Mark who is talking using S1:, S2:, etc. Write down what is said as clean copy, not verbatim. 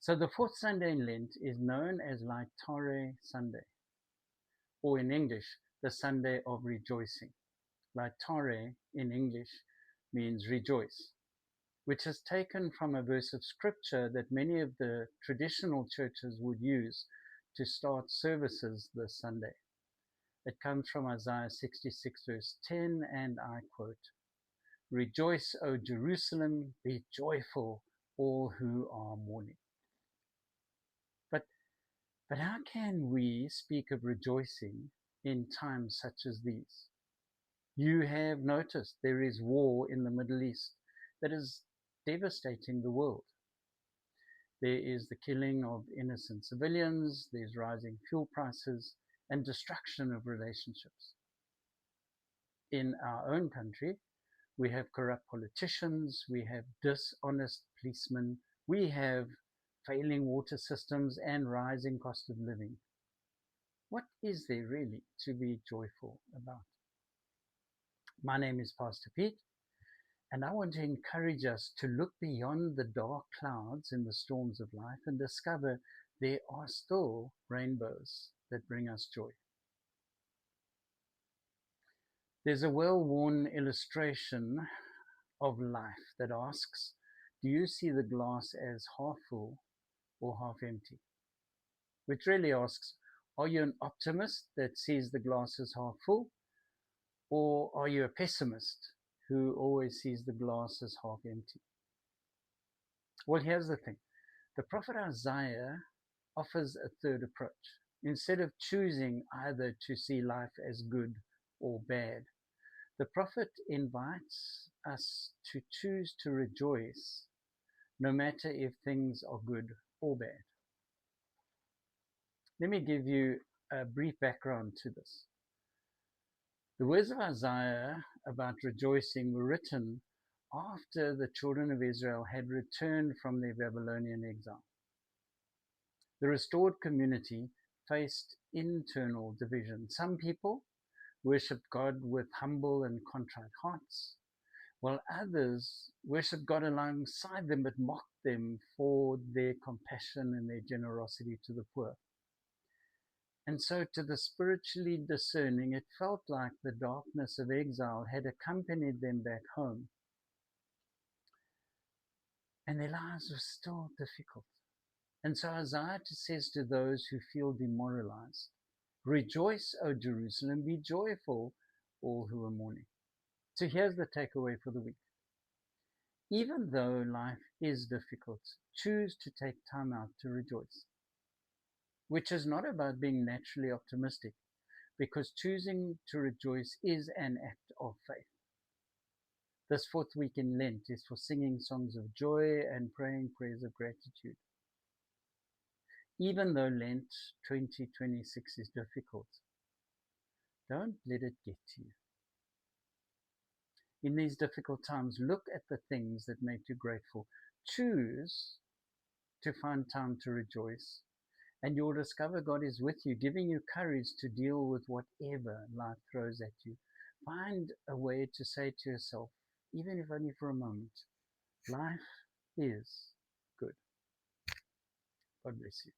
S1: So the fourth Sunday in Lent is known as Laetare Sunday, or in English, the Sunday of rejoicing. Laetare in English means rejoice, which is taken from a verse of scripture that many of the traditional churches would use to start services this Sunday. It comes from Isaiah 66 verse 10, and I quote, "Rejoice, O Jerusalem, be joyful, all who are mourning." But how can we speak of rejoicing in times such as these? You have noticed there is war in the Middle East that is devastating the world. There is the killing of innocent civilians, there's rising fuel prices, and destruction of relationships. In our own country, we have corrupt politicians, we have dishonest policemen, we have failing water systems and rising cost of living. What is there really to be joyful about? My name is Pastor Pete, and I want to encourage us to look beyond the dark clouds in the storms of life and discover there are still rainbows that bring us joy. There's a well-worn illustration of life that asks, do you see the glass as half full or half empty? Which really asks, are you an optimist that sees the glass as half full, or are you a pessimist who always sees the glass as half empty? Well, here's the thing. The prophet Isaiah offers a third approach. Instead of choosing either to see life as good or bad, the prophet invites us to choose to rejoice no matter if things are good or bad. Let me give you a brief background to this. The words of Isaiah about rejoicing were written after the children of Israel had returned from their Babylonian exile. The restored community faced internal division. Some people worshipped God with humble and contrite hearts, while others worshipped God alongside them but mocked them for their compassion and their generosity to the poor. And so to the spiritually discerning, it felt like the darkness of exile had accompanied them back home. And their lives were still difficult. And so Isaiah says to those who feel demoralized, "Rejoice, O Jerusalem, be joyful, all who are mourning." So here's the takeaway for the week. Even though life is difficult, choose to take time out to rejoice, which is not about being naturally optimistic, because choosing to rejoice is an act of faith. This fourth week in Lent is for singing songs of joy and praying prayers of gratitude. Even though Lent 2026 is difficult, don't let it get to you. In these difficult times, look at the things that make you grateful. Choose to find time to rejoice, and you'll discover God is with you, giving you courage to deal with whatever life throws at you. Find a way to say to yourself, even if only for a moment, life is good. God bless you.